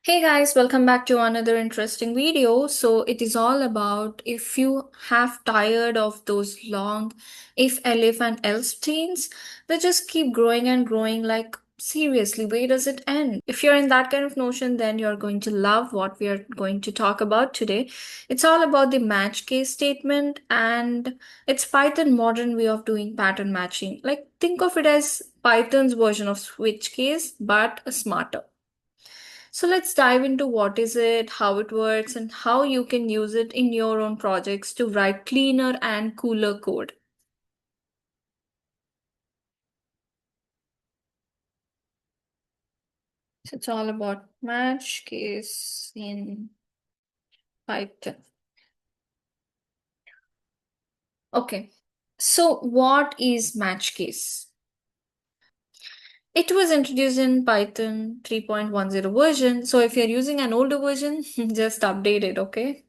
Hey guys, welcome back to another interesting video. So it is all about if you have tired of those long if elif and else chains that just keep growing and growing, like seriously, where does it end? If you're in that kind of notion, then you're going to love what we are going to talk about today. It's all about the match case statement, and it's Python modern way of doing pattern matching. Like think of it as Python's version of switch case, but smarter. So let's dive into what is it, how it works, and how you can use it in your own projects to write cleaner and cooler code. So it's all about match case in Python. Okay. So what is match case? It was introduced in Python 3.10 version. So if you're using an older version, just update it, okay?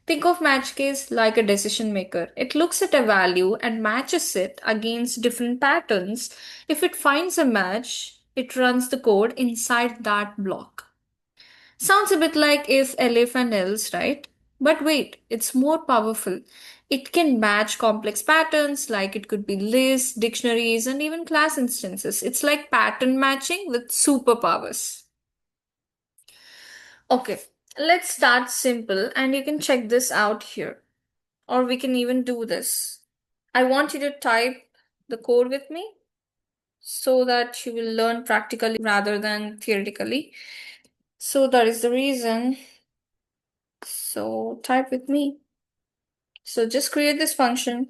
Think of match case like a decision maker. It looks at a value and matches it against different patterns. If it finds a match, it runs the code inside that block. Sounds a bit like if, elif, and else, right? But wait, it's more powerful. It can match complex patterns, like it could be lists, dictionaries, and even class instances. It's like pattern matching with superpowers. Okay, let's start simple, and you can check this out here. Or we can even do this. I want you to type the code with me so that you will learn practically rather than theoretically. So that is the reason. So type with me. So just create this function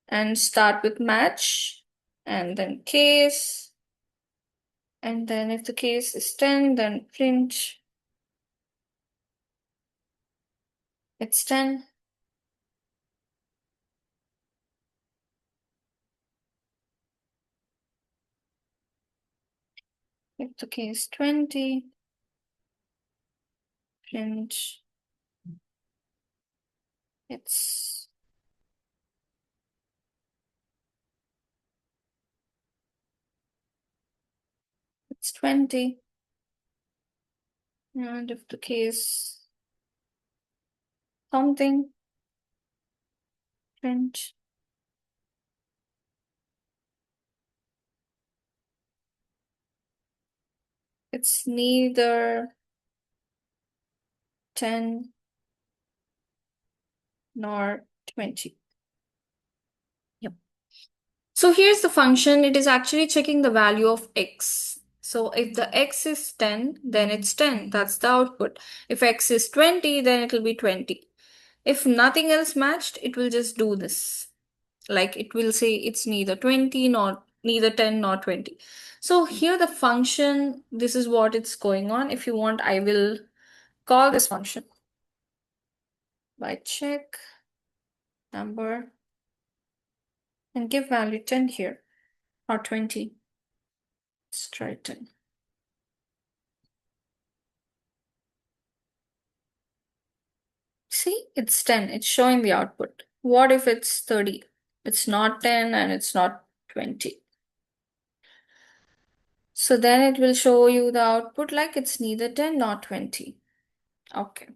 and start with match and then case. And then if the case is 10, then print it's 10. If the case 20, print it's 20. And if the case something, print it's neither 10 nor 20. Yep. So here's the function. It is actually checking the value of x. So if the x is 10, then it's 10. That's the output. If x is 20, then it will be 20. If nothing else matched, it will just do this. Like it will say it's neither 20 nor neither 10 nor 20. So here the function, this is what it's going on. If you want, I will call this function by check number and give value 10 here or 20. Let's try 10. See, it's 10. It's showing the output. What if it's 30? It's not 10 and it's not 20. So then it will show you the output like it's neither 10 nor 20. Okay.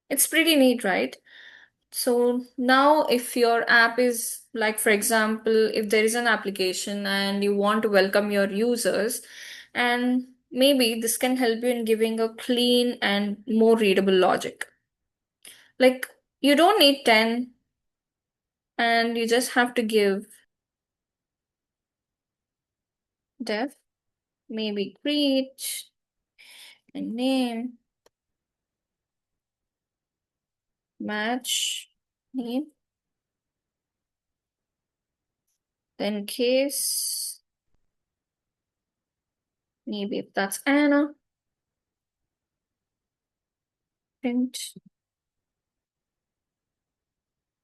It's pretty neat, right? So now if your app is like, for example, if there is an application and you want to welcome your users, and maybe this can help you in giving a clean and more readable logic. Like you don't need 10 and you just have to give def, maybe greet and name, match, name, then case, maybe if that's Anna, print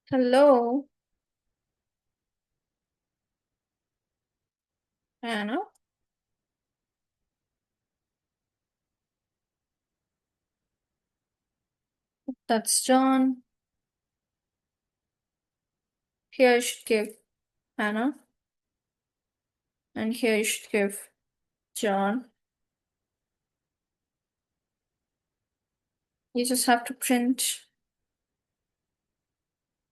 hello, Anna. That's John. Here I should give Anna, and here you should give John. You just have to print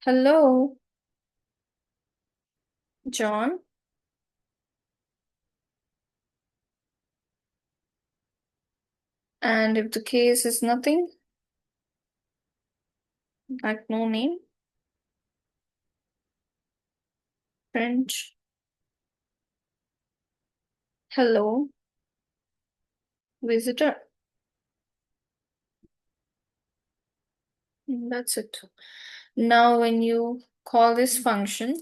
hello, John. And if the case is nothing, like no name, print hello, visitor. And that's it. Now, when you call this function,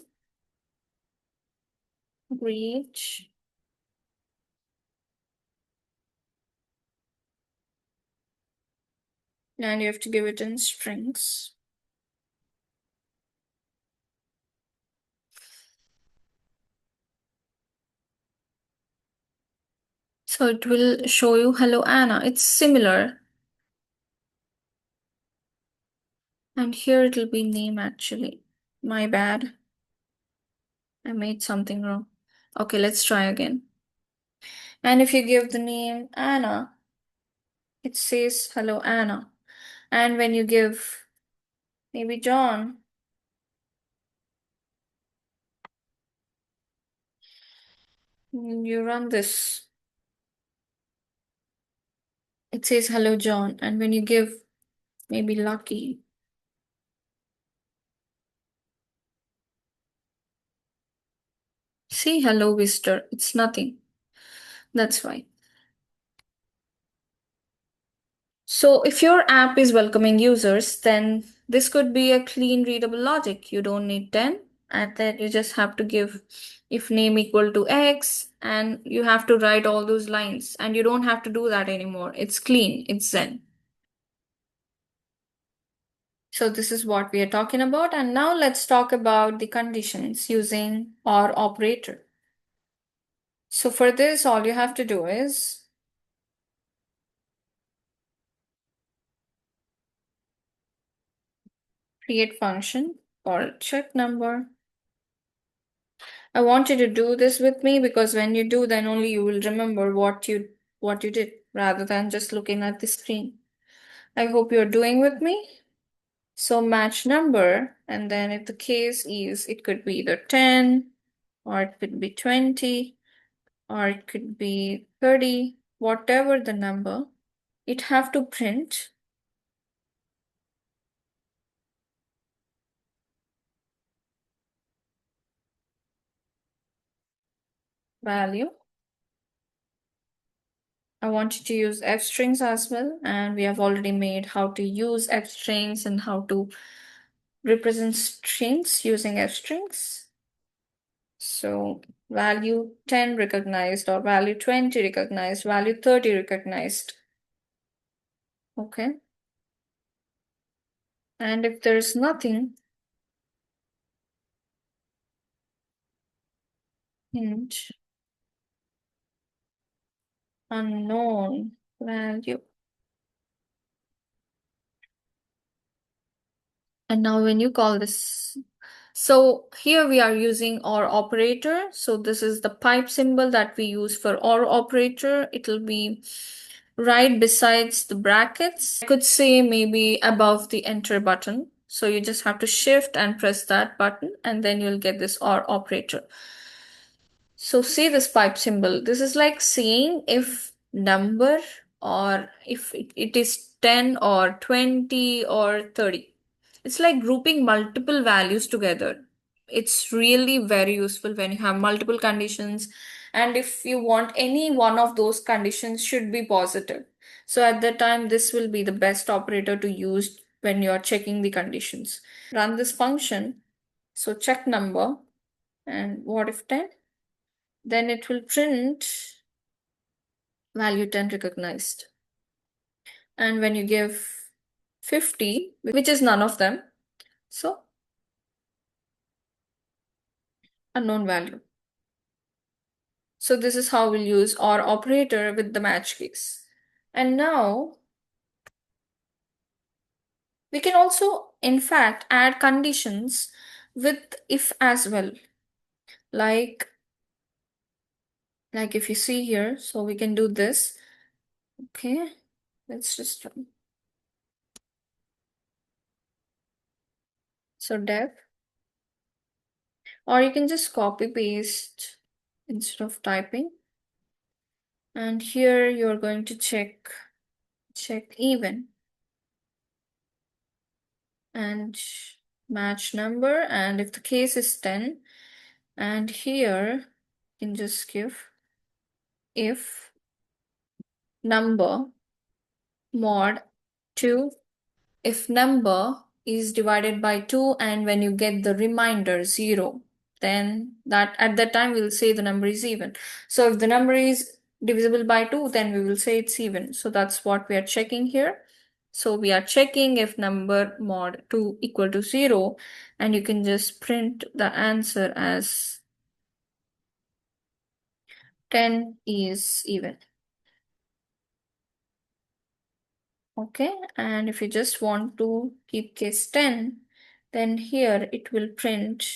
reach, and you have to give it in strings. So it will show you hello Anna. It's similar. And here it will be name actually. My bad. I made something wrong. Okay, let's try again. And if you give the name Anna, it says hello Anna. And when you give maybe John, you run this. It says hello John. And when you give maybe Lucky, see hello visitor. It's nothing. That's why. So if your app is welcoming users, then this could be a clean readable logic. You don't need 10, and then you just have to give if name equal to X, and you have to write all those lines, and you don't have to do that anymore. It's clean, it's Zen. So this is what we are talking about, and now let's talk about the conditions using OR operator. So for this, all you have to do is create function called check number. I want you to do this with me because when you do, then only you will remember what you did rather than just looking at the screen. I hope you're doing with me. So match number, and then if the case is, it could be either 10, or it could be 20, or it could be 30, whatever the number, it have to print value. I want you to use f strings as well, and we have already made how to use f strings and how to represent strings using f strings. So value 10 recognized, or value 20 recognized, value 30 recognized. Okay. And if there's nothing, hint unknown value. And now when you call this, so here we are using OR operator. So this is the pipe symbol that we use for OR operator. It'll be right besides the brackets. I could say maybe above the enter button. So you just have to shift and press that button, and then you'll get this OR operator. So see this pipe symbol. This is like saying if number, or if it is 10 or 20 or 30. It's like grouping multiple values together. It's really very useful when you have multiple conditions, and if you want any one of those conditions should be positive. So at that time, this will be the best operator to use when you're checking the conditions. Run this function. So check number, and what if 10? Then it will print value 10 recognized. And when you give 50, which is none of them, so unknown value. So this is how we'll use OR operator with the match case. And now we can also, in fact, add conditions with if as well. Like if you see here, so we can do this. Okay, let's just run. So def, or you can just copy paste instead of typing. And here you're going to check even and match number. And if the case is 10, and here you can just give if number mod 2, if number is divided by 2 and when you get the remainder 0, then that at that time we'll say the number is even. So if the number is divisible by 2, then we will say it's even. So that's what we are checking here. So we are checking if number mod 2 equal to 0, and you can just print the answer as 10 is even. Okay, and if you just want to keep case 10, then here it will print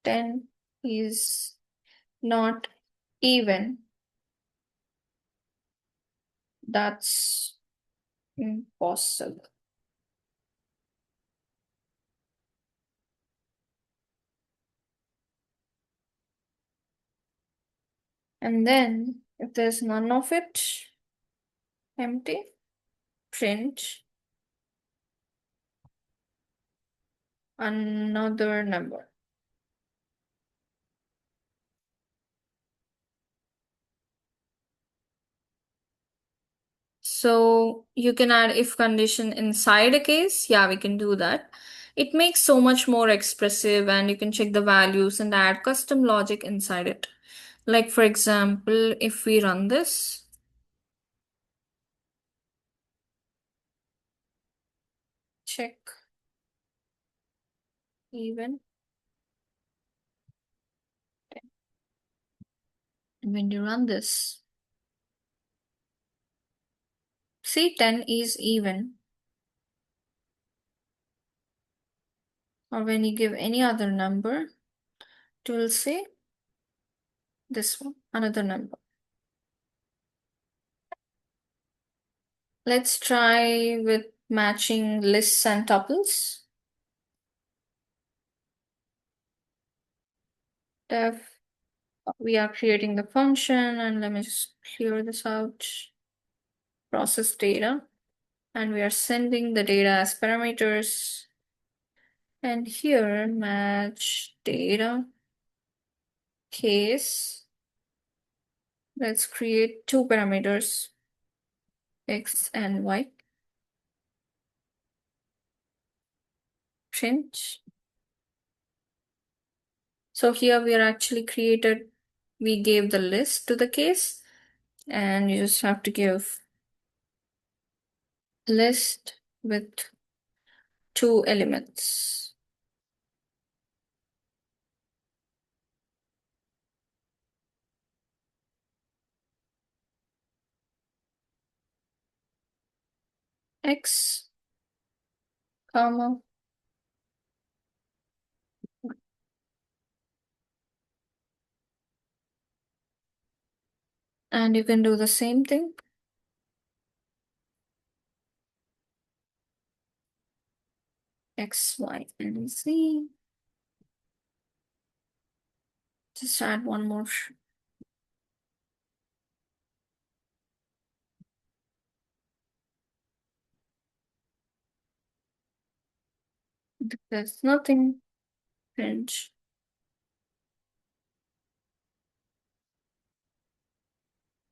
10 is not even. That's impossible. And then if there's none of it, empty, print another number. So you can add if condition inside a case. Yeah, we can do that. It makes so much more expressive, and you can check the values and add custom logic inside it. Like for example, if we run this, check even, when you run this, see 10 is even. Or when you give any other number, it will say this one, another number. Let's try with matching lists and tuples. Def, we are creating the function, and let me just clear this out. Process data, and we are sending the data as parameters. And here match data case. Let's create two parameters, x and y. Print. So here we are actually we gave the list to the case, and you just have to give list with two elements. X, comma, and you can do the same thing. X, Y, and Z. Just add one more. There's nothing. Print.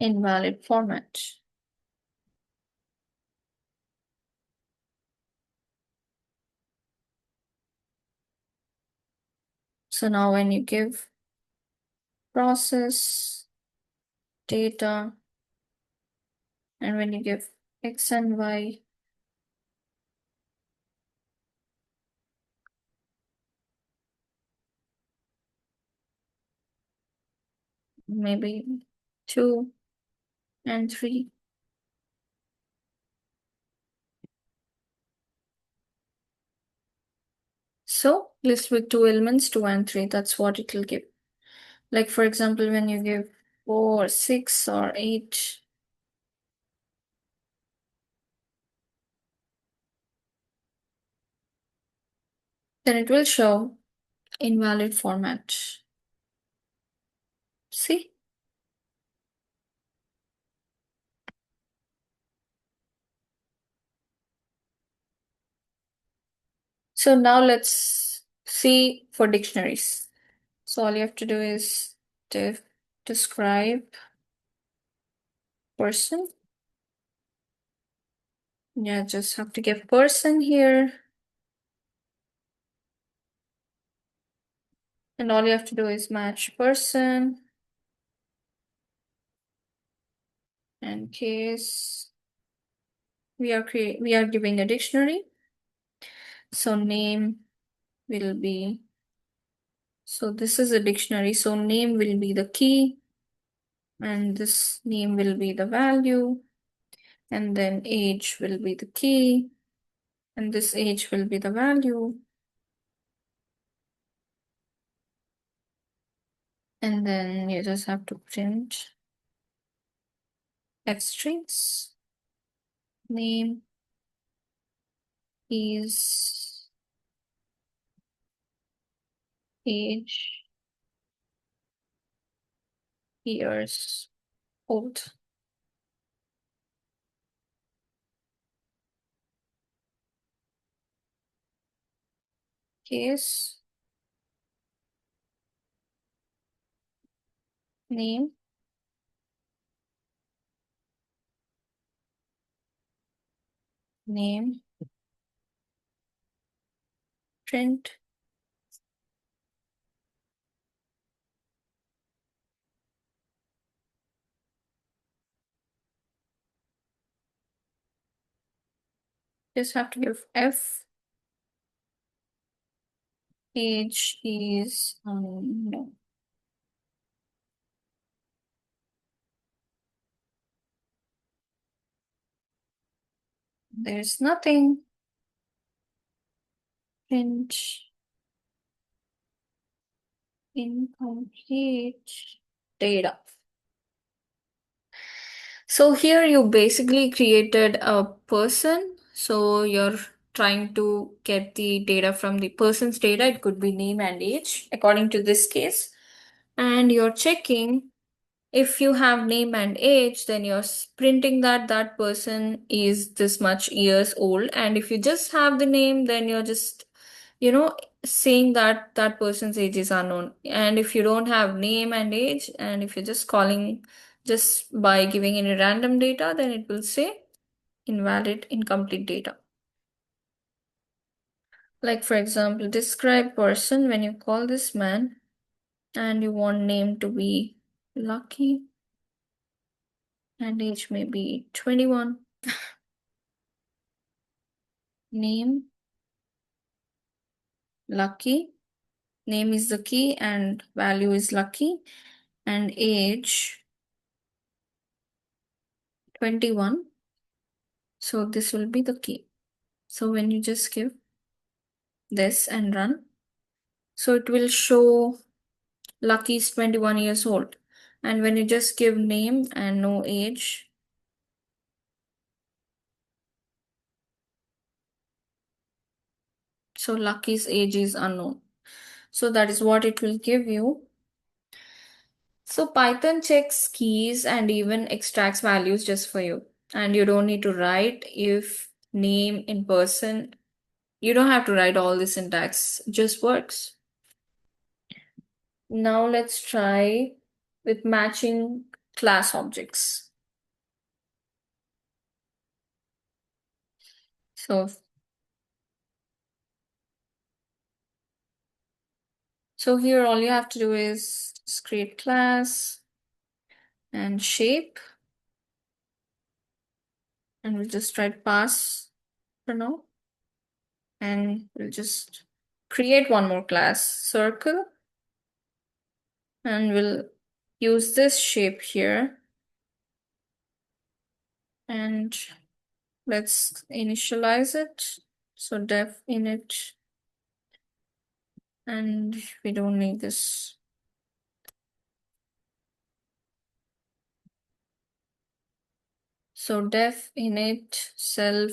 Invalid format. So now when you give process data, and when you give X and Y, maybe 2 and 3. So list with two elements, 2 and 3, that's what it will give. Like for example, when you give 4, 6, or 8, then it will show invalid format. See? So now let's see for dictionaries. So all you have to do is describe person. Yeah, just have to give person here. And all you have to do is match person and case. We are giving a dictionary. So name will be, so this is a dictionary. So name will be the key, and this name will be the value, and then age will be the key, and this age will be the value. And then you just have to print F strings. Name is age years old. Case name name print just have to give F. Age is no. There's nothing. Print incomplete data. So here you basically created a person. So you're trying to get the data from the person's data. It could be name and age, according to this case. And you're checking if you have name and age, then you're printing that that person is this much years old. And if you just have the name, then you're just, you know, saying that that person's age is unknown. And if you don't have name and age, and if you're just calling just by giving any random data, then it will say invalid, incomplete data. Like for example, describe person when you call this man and you want name to be Lucky and age may be 21. Name Lucky. Name is the key and value is Lucky. And age 21. So this will be the key. So when you just give this and run, so it will show Lucky is 21 years old. And when you just give name and no age, so Lucky's age is unknown. So that is what it will give you. So Python checks keys and even extracts values just for you. And you don't need to write if name in person. You don't have to write all the syntax, it just works. Now let's try with matching class objects. So, so here all you have to do is just create class and shape. And we'll just try to pass for now. And we'll just create one more class, circle. And we'll use this shape here. And let's initialize it. So def init. And we don't need this. So def init self,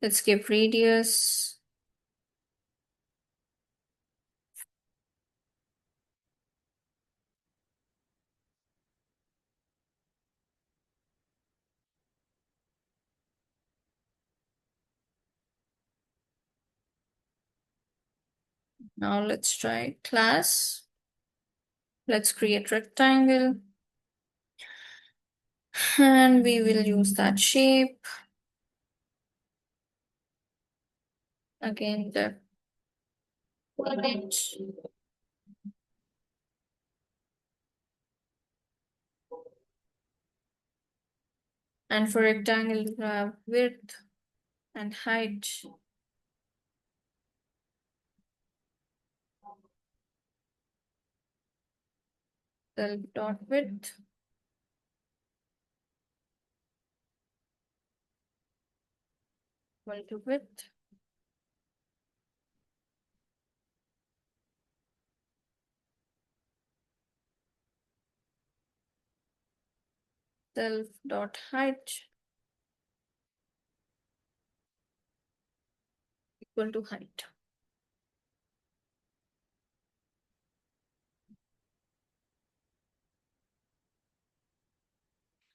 let's give radius Now let's try class. Let's create rectangle. And we will use that shape. Again, the coordinate. And for rectangle, we have width and height. Self dot width. Equal to width. Self dot height equal to height.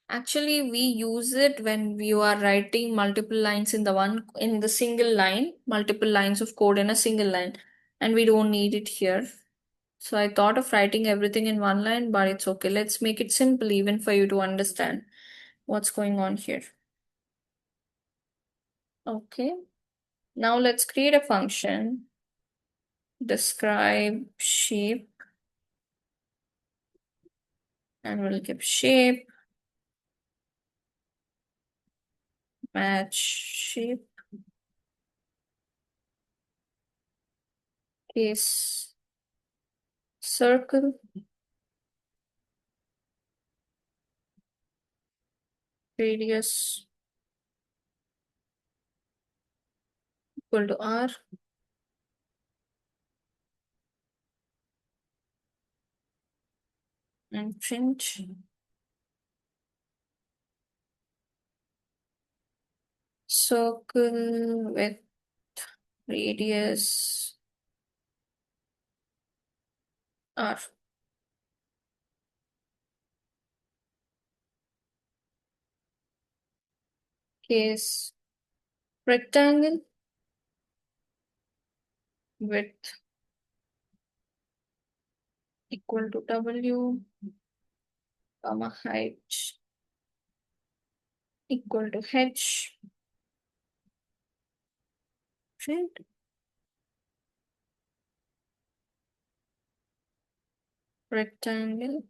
Actually, we use it when you are writing multiple lines in the single line, multiple lines of code in a single line, and we don't need it here. So I thought of writing everything in one line, but it's okay. Let's make it simple even for you to understand what's going on here. Okay. Now let's create a function. Describe shape. And we'll give shape. Match shape. Case circle. Radius equal to R. And print circle with radius R. Case rectangle width equal to W, comma height equal to H. Print rectangle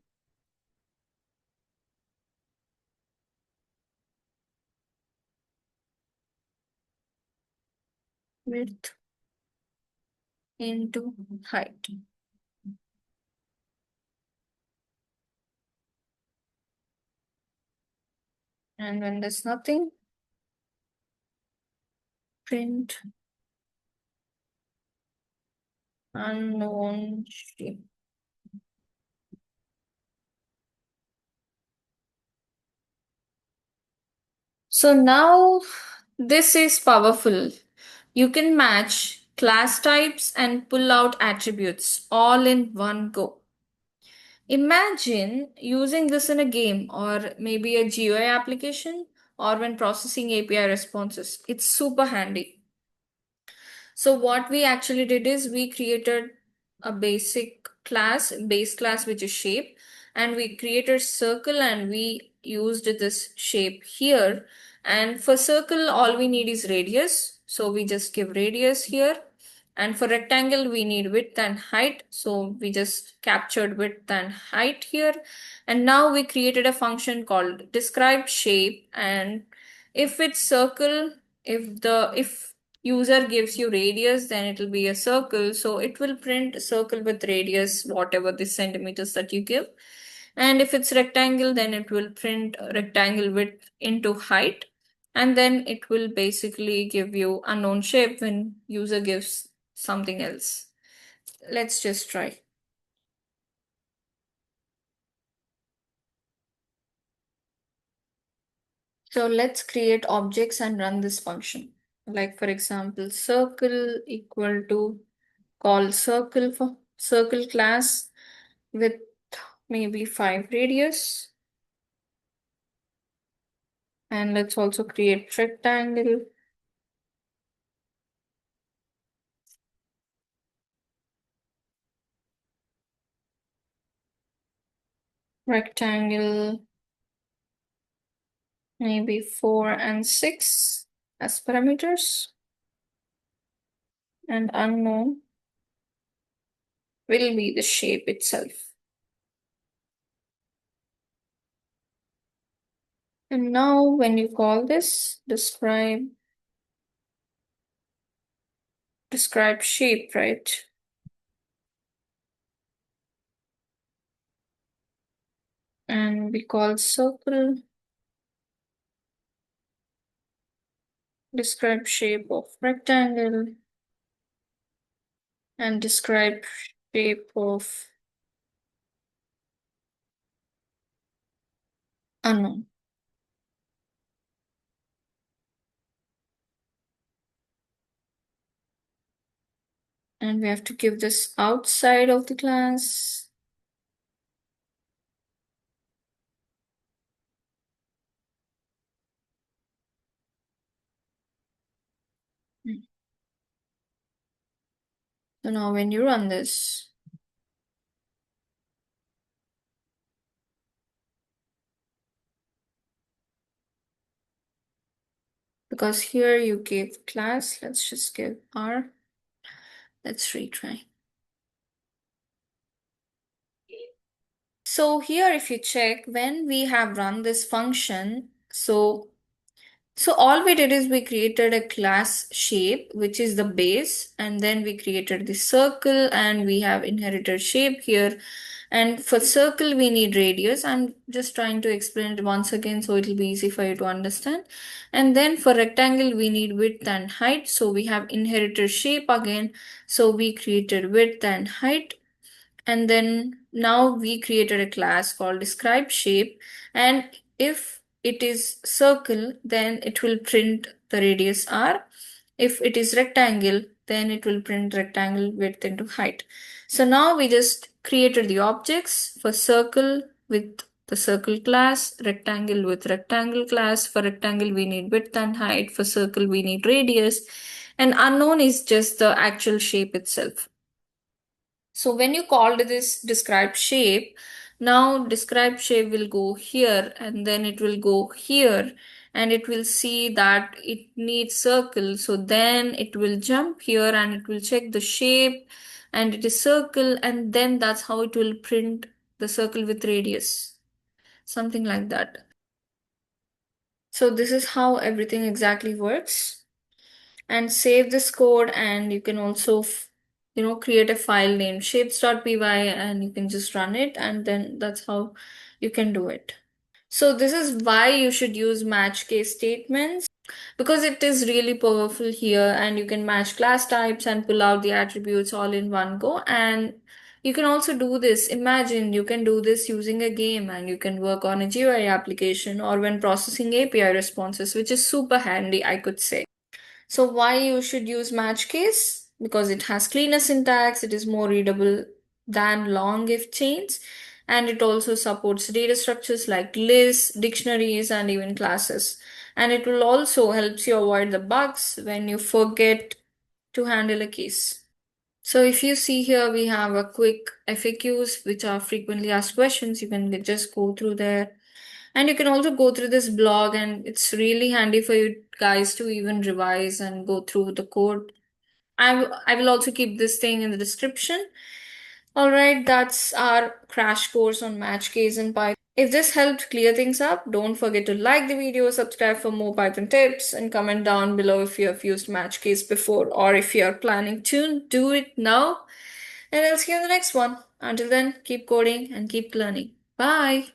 width into height. And when there's nothing, print unknown shape. So now this is powerful. You can match class types and pull out attributes all in one go. Imagine using this in a game or maybe a GUI application or when processing API responses. It's super handy. So what we actually did is we created a base class which is shape, and we created circle and we used this shape here. And for circle, all we need is radius. So we just give radius here. And for rectangle, we need width and height. So we just captured width and height here. And now we created a function called describe shape. And if it's circle, if user gives you radius, then it will be a circle. So it will print circle with radius, whatever the centimeters that you give. And if it's rectangle, then it will print rectangle width into height. And then it will basically give you unknown shape when user gives something else. Let's just try. So let's create objects and run this function. Like for example, circle equal to call circle for circle class with maybe 5 radius. And let's also create rectangle. rectangle, maybe 4 and 6 as parameters, and unknown will be the shape itself. And now when you call this describe shape, right? And we call circle describe shape of rectangle and describe shape of unknown. And we have to give this outside of the class. So now when you run this, because here you gave class, let's just give R. Let's retry. So here if you check, when we have run this function, so all we did is we created a class shape, which is the base, and then we created the circle and we have inherited shape here. And for circle, we need radius. I'm just trying to explain it once again so it'll be easy for you to understand. And then for rectangle, we need width and height. So we have inherited shape again. So we created width and height. And then now we created a class called describe shape. And if it is circle, then it will print the radius r. If it is rectangle, then it will print rectangle width into height. So now we just created the objects for circle with the circle class, rectangle with rectangle class. For rectangle, we need width and height. For circle, we need radius. And unknown is just the actual shape itself. So when you called this describe shape, now describe shape will go here and then it will go here and it will see that it needs circle. So then it will jump here and it will check the shape and it is circle and then that's how it will print the circle with radius. Something like that. So this is how everything exactly works. And save this code and you can also create a file named shapes.py and you can just run it and then that's how you can do it. So this is why you should use match case statements because it is really powerful here and you can match class types and pull out the attributes all in one go. And you can also do this. Imagine you can do this using a game and you can work on a GUI application or when processing API responses, which is super handy, I could say. So why you should use match case? Because it has cleaner syntax, it is more readable than long if chains, and it also supports data structures like lists, dictionaries, and even classes. And it will also helps you avoid the bugs when you forget to handle a case. So if you see here, we have a quick FAQs, which are frequently asked questions. You can just go through there. And you can also go through this blog, and it's really handy for you guys to even revise and go through the code. I will also keep this thing in the description. All right, that's our crash course on match case in Python. If this helped clear things up, don't forget to like the video, subscribe for more Python tips, and comment down below if you have used match case before or if you are planning to do it now. And I'll see you in the next one. Until then, keep coding and keep learning. Bye.